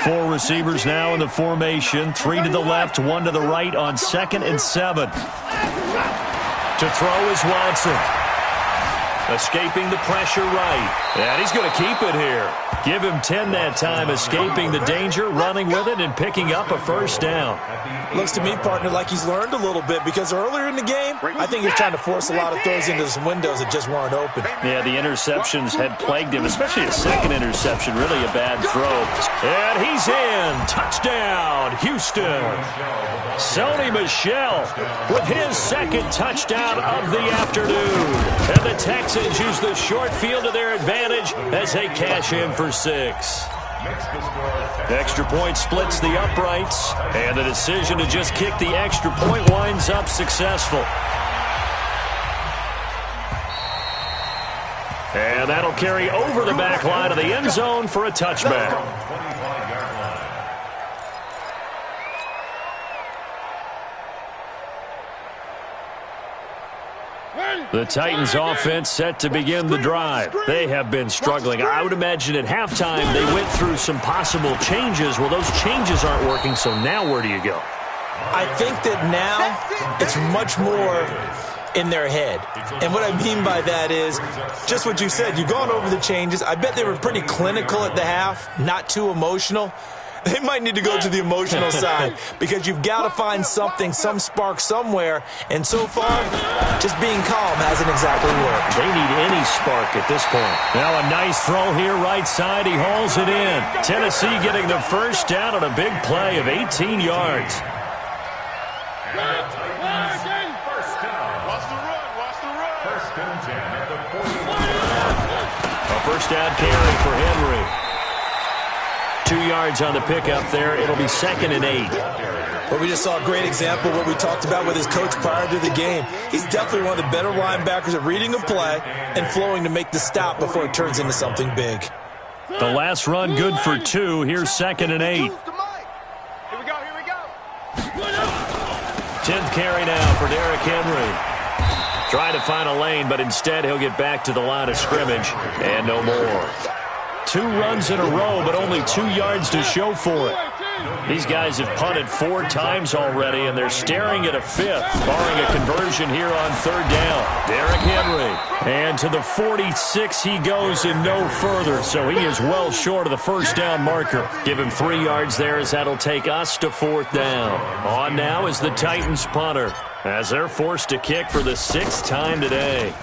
4 receivers now in the formation. 3 to the left, 1 to the right on 2nd and 7. To throw is Watson. Escaping the pressure right. And he's going to keep it here. Give him 10 that time, escaping the danger, running with it, and picking up a 1st down. Looks to me, partner, like he's learned a little bit because earlier in the game, I think he's trying to force a lot of throws into some windows that just weren't open. Yeah, the interceptions had plagued him, especially a 2nd interception, really a bad throw. And he's in. Touchdown, Houston. Sony Michel with his 2nd touchdown of the afternoon. And the Texans use the short field to their advantage as they cash in for 6. Extra point splits the uprights, and the decision to just kick the extra point winds up successful. And that'll carry over the back line of the end zone for a touchback. The Titans offense set to begin the drive. They have been struggling. I would imagine at halftime they went through some possible changes. Well, those changes aren't working, so now where do you go? I think that now it's much more in their head. And what I mean by that is just what you said. You've gone over the changes. I bet they were pretty clinical at the half, not too emotional. They might need to go to the emotional side because you've got to find something, some spark somewhere. And so far, just being calm hasn't exactly worked. They need any spark at this point. Now a nice throw here right side. He hauls it in. Tennessee getting the first down on a big play of 18 yards. A first down carry for Henry. 2 yards on the pickup there. It'll be 2nd and 8. Well, we just saw a great example of what we talked about with his coach prior to the game. He's definitely one of the better linebackers at reading a play and flowing to make the stop before it turns into something big. The last run good for 2. Here's 2nd and 8. Here we go, here we go. 10th carry now for Derrick Henry. Trying to find a lane, but instead he'll get back to the line of scrimmage and no more. 2 runs in a row, but only 2 yards to show for it. These guys have punted 4 times already, and they're staring at a 5th, barring a conversion here on 3rd down. Derrick Henry. And to the 46 he goes and no further, so he is well short of the first down marker. Give him 3 yards there as that'll take us to 4th down. On now is the Titans punter, as they're forced to kick for the 6th time today.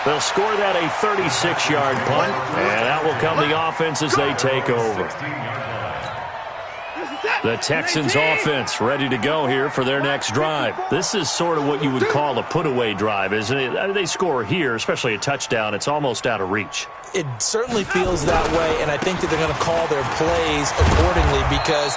They'll score that a 36-yard punt, and out will come the offense as they take over. The Texans offense ready to go here for their next drive. This is sort of what you would call a put-away drive, isn't it? I mean, they score here, especially a touchdown. It's almost out of reach. It certainly feels that way, and I think that they're going to call their plays accordingly because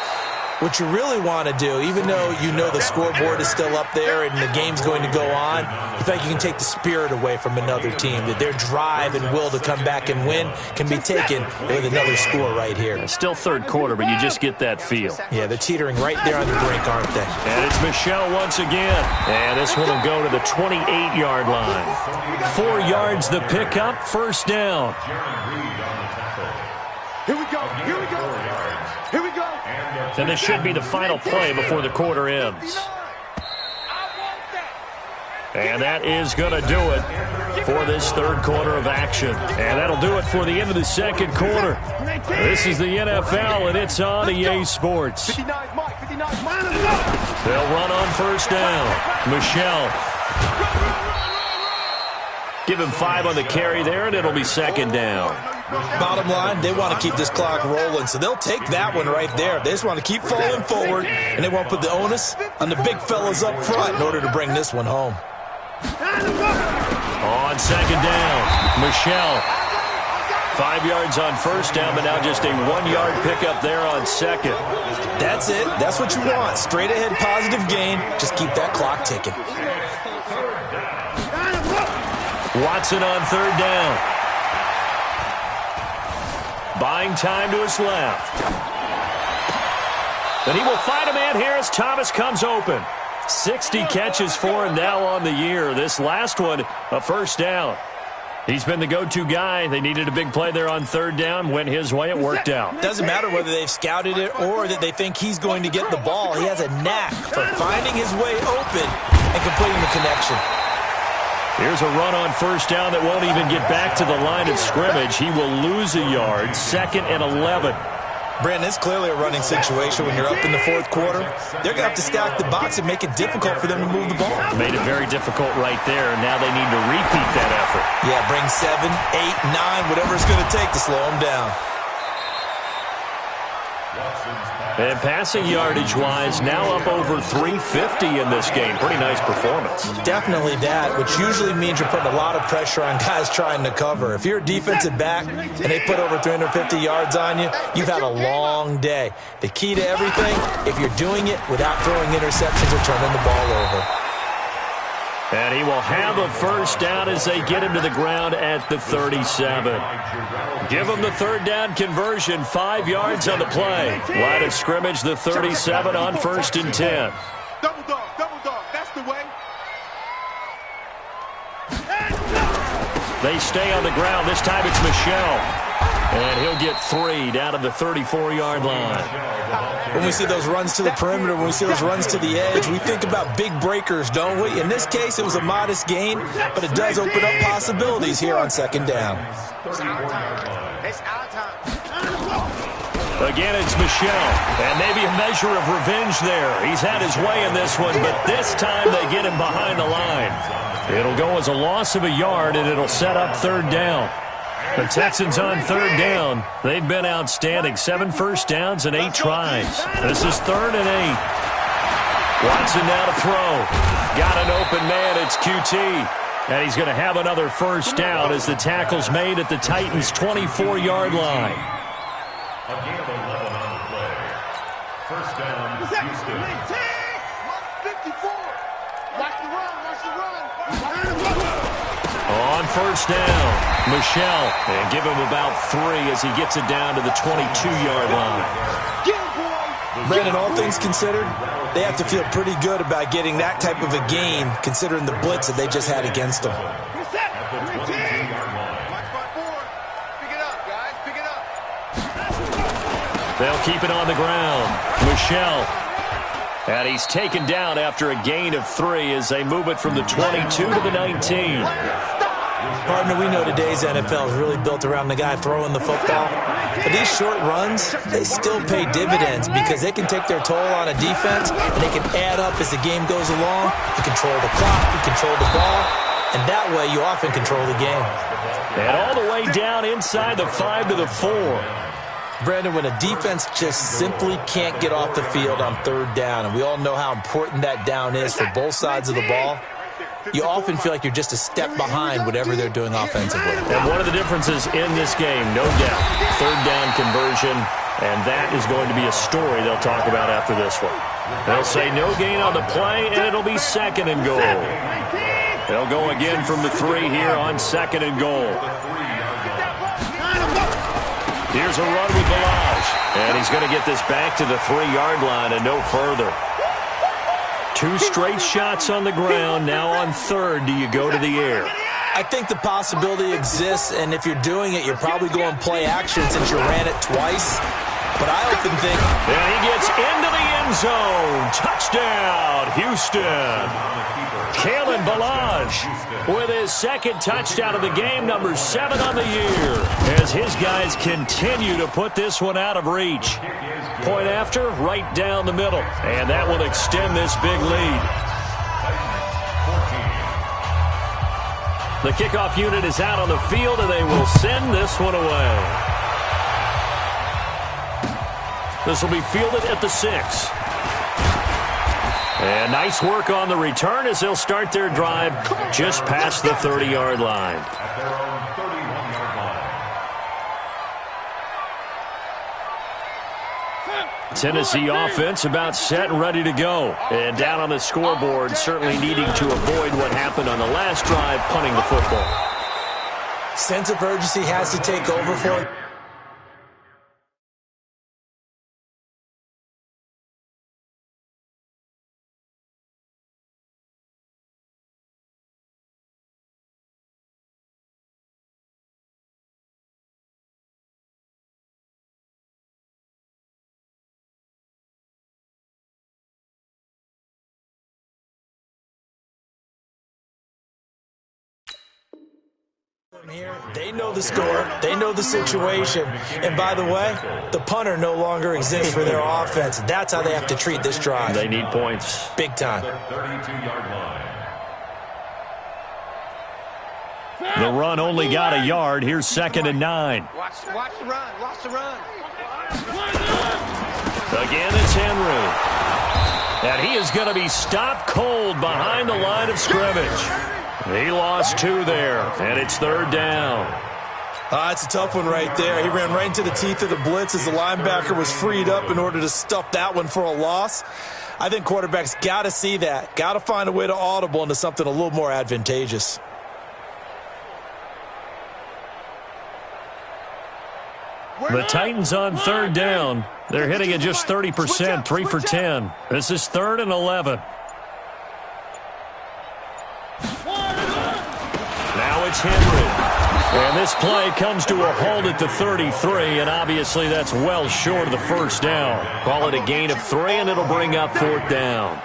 what you really want to do, even though you know the scoreboard is still up there and the game's going to go on, you think you can take the spirit away from another team, that their drive and will to come back and win can be taken with another score right here. It's still 3rd quarter, but you just get that feel. Yeah, they're teetering right there on the brink, aren't they? And it's Michel once again. And this one will go to the 28-yard line. 4 yards the pickup, first down. Here we go, here we go. Here we go. And this should be the final play before the quarter ends. And that is going to do it for this 3rd quarter of action. And that'll do it for the end of the 2nd quarter. This is the NFL, and it's on EA Sports. They'll run on first down. Michel. Give him 5 on the carry there, and it'll be 2nd down. Bottom line, they want to keep this clock rolling, so they'll take that one right there. They just want to keep falling forward, and they won't put the onus on the big fellas up front in order to bring this one home. On 2nd down, Michel. 5 yards on first down, but now just a 1-yard pickup there on 2nd. That's it. That's what you want. Straight ahead positive gain. Just keep that clock ticking. Watson on 3rd down. Buying time to his left. And he will find a man here as Thomas comes open. 60 catches for him now on the year. This last one, a first down. He's been the go-to guy. They needed a big play there on 3rd down. Went his way. It worked out. Doesn't matter whether they've scouted it or that they think he's going to get the ball. He has a knack for finding his way open and completing the connection. Here's a run on first down that won't even get back to the line of scrimmage. He will lose a yard. 2nd and 11. Brandon, it's clearly a running situation when you're up in the 4th quarter. They're going to have to stack the box and make it difficult for them to move the ball. Made it very difficult right there. Now they need to repeat that effort. Yeah, bring 7, 8, 9, whatever it's going to take to slow them down. And passing yardage-wise, now up over 350 in this game. Pretty nice performance. Definitely that, which usually means you're putting a lot of pressure on guys trying to cover. If you're a defensive back and they put over 350 yards on you, you've had a long day. The key to everything, if you're doing it without throwing interceptions or turning the ball over. And he will have a first down as they get him to the ground at the 37. Give him the third down conversion, 5 yards on the play. Line of scrimmage, the 37 on 1st and 10. Double dog, that's the way. They stay on the ground. This time it's Michelle. And he'll get 3 down to the 34-yard line. When we see those runs to the perimeter, when we see those runs to the edge, we think about big breakers, don't we? In this case, it was a modest gain, but it does open up possibilities here on 2nd down. It's our time. Again, it's Michelle. And maybe a measure of revenge there. He's had his way in this one, but this time they get him behind the line. It'll go as a loss of a yard, and it'll set up 3rd down. The Texans on 3rd down. They've been outstanding. 7 first downs and 8 tries. This is 3rd and 8. Watson now to throw. Got an open man. It's QT. And he's going to have another first down as the tackle's made at the Titans' 24-yard line. Again, 11 on the play. First down, Houston. 54. Watch the run. On 1st down, Michelle. And give him about 3 as he gets it down to the 22-yard line. Brandon, all things considered, they have to feel pretty good about getting that type of a gain, considering the blitz that they just had against them. Watch my board. Pick it up, guys. Pick it up. They'll keep it on the ground. Michelle. And he's taken down after a gain of 3 as they move it from the 22 to the 19. Partner, we know today's NFL is really built around the guy throwing the football. But these short runs, they still pay dividends because they can take their toll on a defense and they can add up as the game goes along. You control the clock, you control the ball, and that way you often control the game. And all the way down inside the 5 to the 4. Brandon, when a defense just simply can't get off the field on 3rd down, and we all know how important that down is for both sides of the ball, you often feel like you're just a step behind whatever they're doing offensively. And one of the differences in this game, no doubt, 3rd down conversion, and that is going to be a story they'll talk about after this one. They'll say no gain on the play, and it'll be 2nd and goal. They'll go again from the 3 here on 2nd and goal. Here's a run with Balaj, and he's going to get this back to the 3-yard line and no further. 2 straight shots on the ground. Now on 3rd, do you go to the air? I think the possibility exists, and if you're doing it, you're probably going play action since you ran it twice. But I often think... And he gets into the end zone. Touchdown, Houston. Kalen Balaj with his 2nd touchdown of the game, number 7 on the year, as his guys continue to put this one out of reach. Point after, right down the middle, and that will extend this big lead. The kickoff unit is out on the field, and they will send this one away. This will be fielded at the 6. And nice work on the return as they'll start their drive just past the 30-yard line. At their own 31-yard line. Tennessee offense about set and ready to go. And down on the scoreboard, certainly needing to avoid what happened on the last drive, punting the football. Sense of urgency has to take over for it. Here, they know the score, they know the situation, and by the way, the punter no longer exists for their offense. That's how they have to treat this drive. They need points. Big time. The 32-yard line. The run only got a yard. Here's 2nd and 9. Watch the run. Watch the run. Again, it's Henry. And he is going to be stopped cold behind the line of scrimmage. He lost 2 there, and it's 3rd down. It's a tough one right there. He ran right into the teeth of the blitz as the linebacker was freed up in order to stuff that one for a loss. I think quarterbacks got to see that. Got to find a way to audible into something a little more advantageous. The Titans on 3rd down. They're hitting at just 30%, 3 for 10. This is 3rd and 11. Now it's Henry. And this play comes to a halt at the 33, and obviously that's well short of the 1st down. Call it a gain of 3, and it'll bring up 4th down.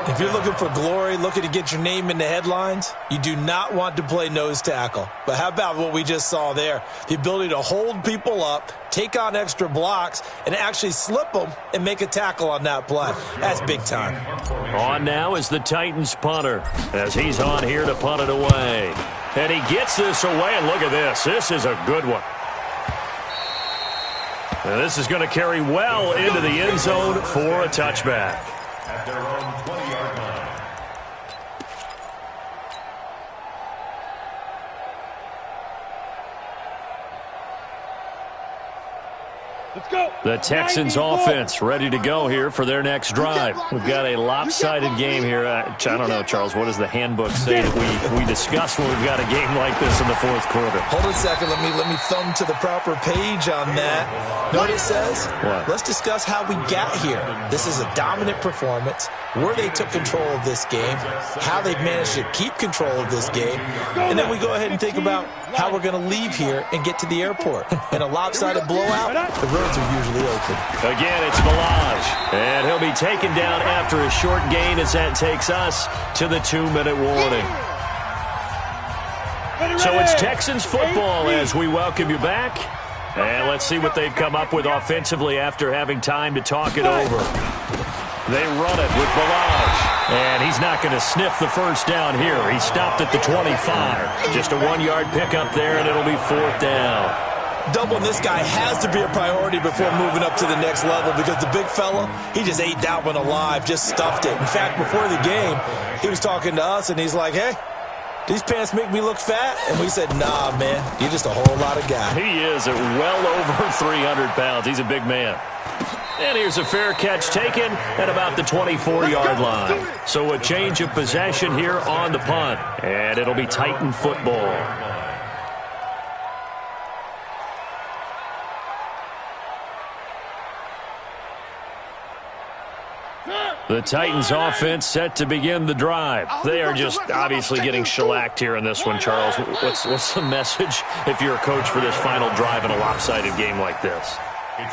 If you're looking for glory, looking to get your name in the headlines, you do not want to play nose tackle. But how about what we just saw there? The ability to hold people up, take on extra blocks, and actually slip them and make a tackle on that play. That's big time. On now is the Titans punter, as he's on here to punt it away. And he gets this away, and look at this. This is a good one. And this is going to carry well into the end zone for a touchback. At their own 20-yard line. Let's go. The Texans offense ready to go here for their next drive. We've got a lopsided game here. I don't know, Charles, what does the handbook say that we discuss when we've got a game like this in the 4th quarter? Hold on a second. Let me thumb to the proper page on that. Know what it says? What? Let's discuss how we got here. This is a dominant performance, where they took control of this game, how they've managed to keep control of this game, and then we go ahead and think about how we're going to leave here and get to the airport. In a lopsided blowout, the roads are usually open. Again, it's Balaj, and he'll be taken down after a short gain as that takes us to the 2-minute warning. So it's Texans football as we welcome you back. And let's see what they've come up with offensively after having time to talk it over. They run it with Balaj, and he's not going to sniff the 1st down here. He stopped at the 25. Just a 1-yard pickup there, and it'll be 4th down. Doubling this guy has to be a priority before moving up to the next level, because the big fella, he just ate that one alive, just stuffed it. In fact, before the game, he was talking to us, and he's like, hey, these pants make me look fat? And we said, nah, man, you're just a whole lot of guy. He is at well over 300 pounds. He's a big man. And here's a fair catch taken at about the 24-yard line. So a change of possession here on the punt, and it'll be Titan football. The Titans offense set to begin the drive. They are just obviously getting shellacked here in this one, Charles. What's the message if you're a coach for this final drive in a lopsided game like this?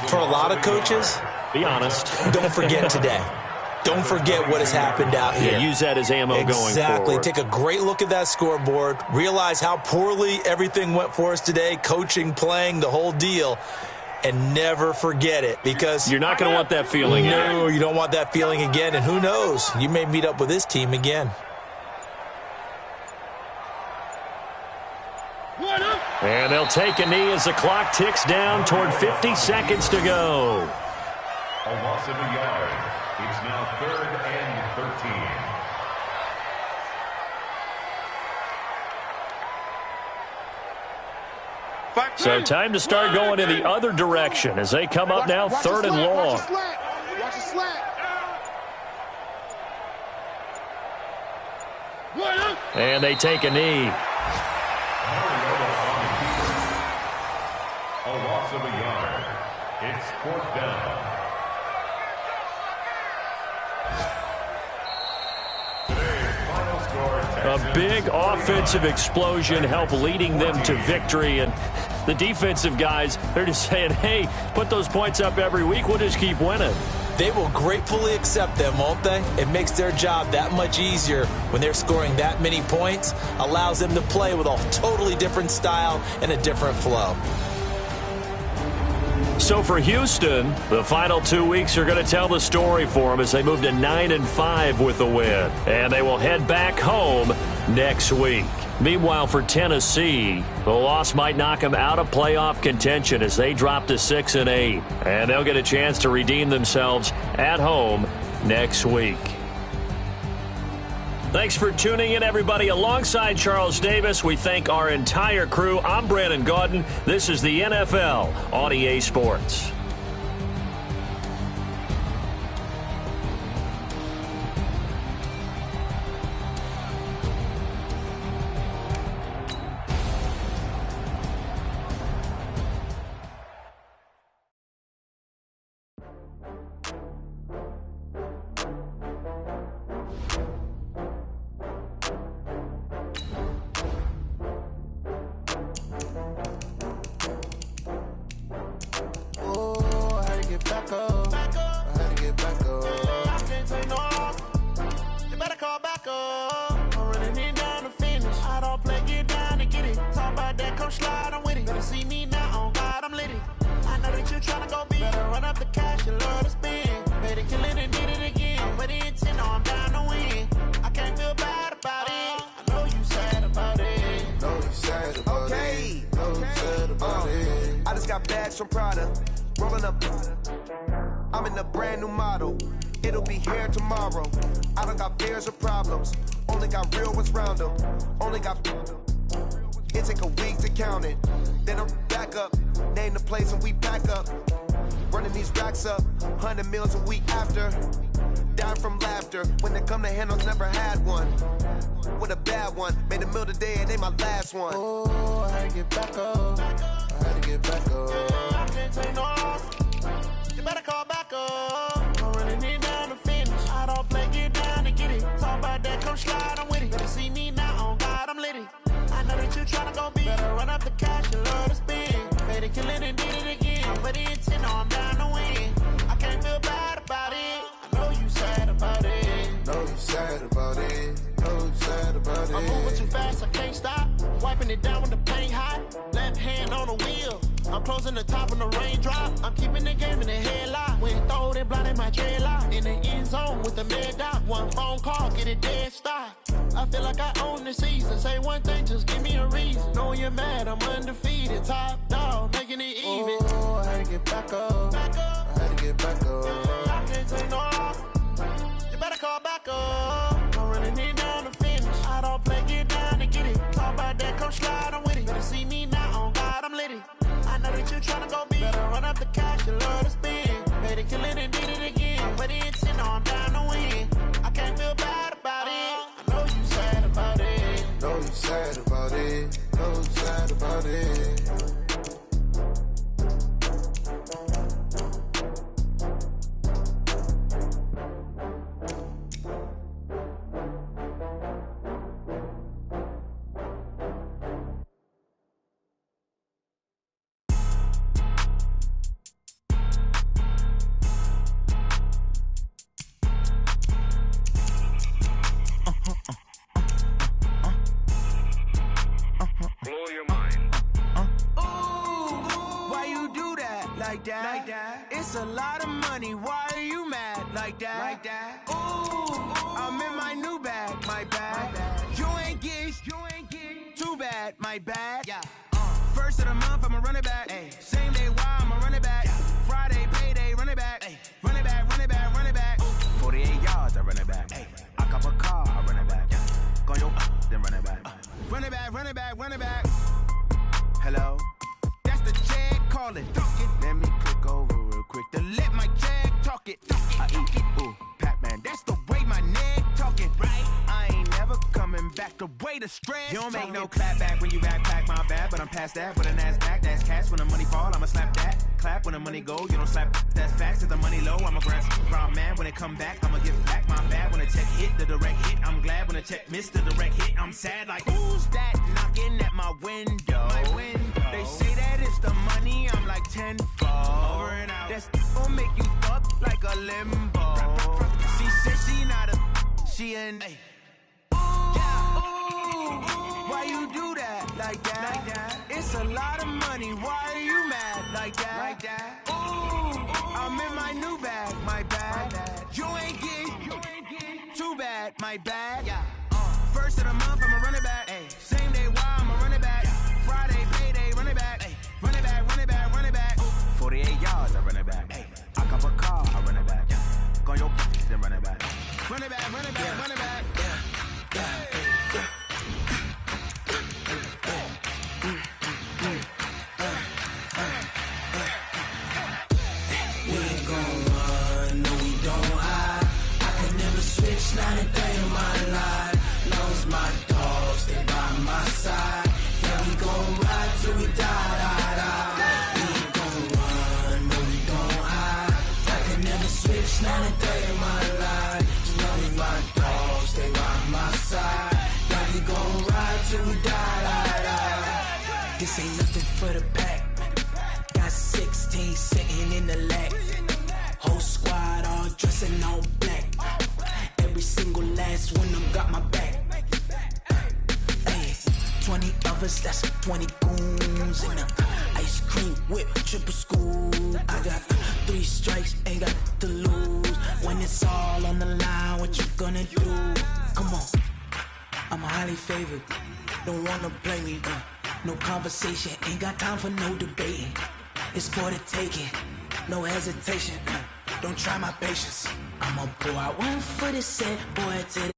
For a lot of coaches, be honest. Don't forget today. Don't forget what has happened out here. Yeah, use that as ammo going forward. Exactly. Take a great look at that scoreboard. Realize how poorly everything went for us today, coaching, playing, the whole deal. And never forget it, because you're not going to want that feeling. No, you don't want that feeling again. And who knows? You may meet up with this team again. And they'll take a knee as the clock ticks down toward 50 seconds to go. A loss of a yard. It's now 3rd and 13. So time to start going in the other direction as they come up now 3rd and long. Watch the slant. And they take a knee. A loss of a yard. It's 4th down. A big offensive explosion helped leading them to victory. And the defensive guys, they're just saying, hey, put those points up every week. We'll just keep winning. They will gratefully accept them, won't they? It makes their job that much easier when they're scoring that many points. Allows them to play with a totally different style and a different flow. So for Houston, the final 2 weeks are going to tell the story for them as they move to 9-5 with the win. And they will head back home next week. Meanwhile, for Tennessee, the loss might knock them out of playoff contention as they drop to 6-8. And they'll get a chance to redeem themselves at home next week. Thanks for tuning in, everybody. Alongside Charles Davis, we thank our entire crew. I'm Brandon Gaudin. This is the NFL on EA Sports. It's a lot of money. Why are you mad like that? Ooh, I'm in my new bag. My bad. You ain't get too bad. My bad. Yeah. First of the month, I'ma run it back. Ay. Same day, why I'ma run it back. Yeah. Friday, payday, run it back. Ay. Run it back, run it back, run it back. Ooh. 48 yards, I run it back. Ay. I cop a car, I run it back. Yeah. Go yo, then run it back. Run it back, run it back, run it back. Hello? That's the check, call it. Let me click over real quick to let my check talk it. I eat it, ooh, Pac-Man. That's the way my neck talking, right? I ain't never coming back the way the stress. You don't make no clap back when you backpack, my bad, but I'm past that. With a NASDAQ, that's cash. When the money fall, I'ma slap that. Clap when the money go, you don't slap. That's facts. If the money low, I'ma grab brown man. When it come back, I'ma give back my bad. When the check hit, the direct hit, I'm glad. When the check missed the direct hit, I'm sad. Like, who's that knocking at my window? They say that it's the money, I'm like tenfold. Over and out. That's gon' make you fuck like a limbo. She said she not a, she an. Why you do that like that? It's a lot of money. Why are you mad like that? Ooh, I'm in my new bag. My bad. You ain't get too bad. My bad. First of the month, I'ma it's all on the line, what you gonna do? Come on, I'm highly favored. Don't wanna play me, no conversation, ain't got time for no debating. It's for the taking, no hesitation. Don't try my patience. I'ma pour out one for the set, boy, to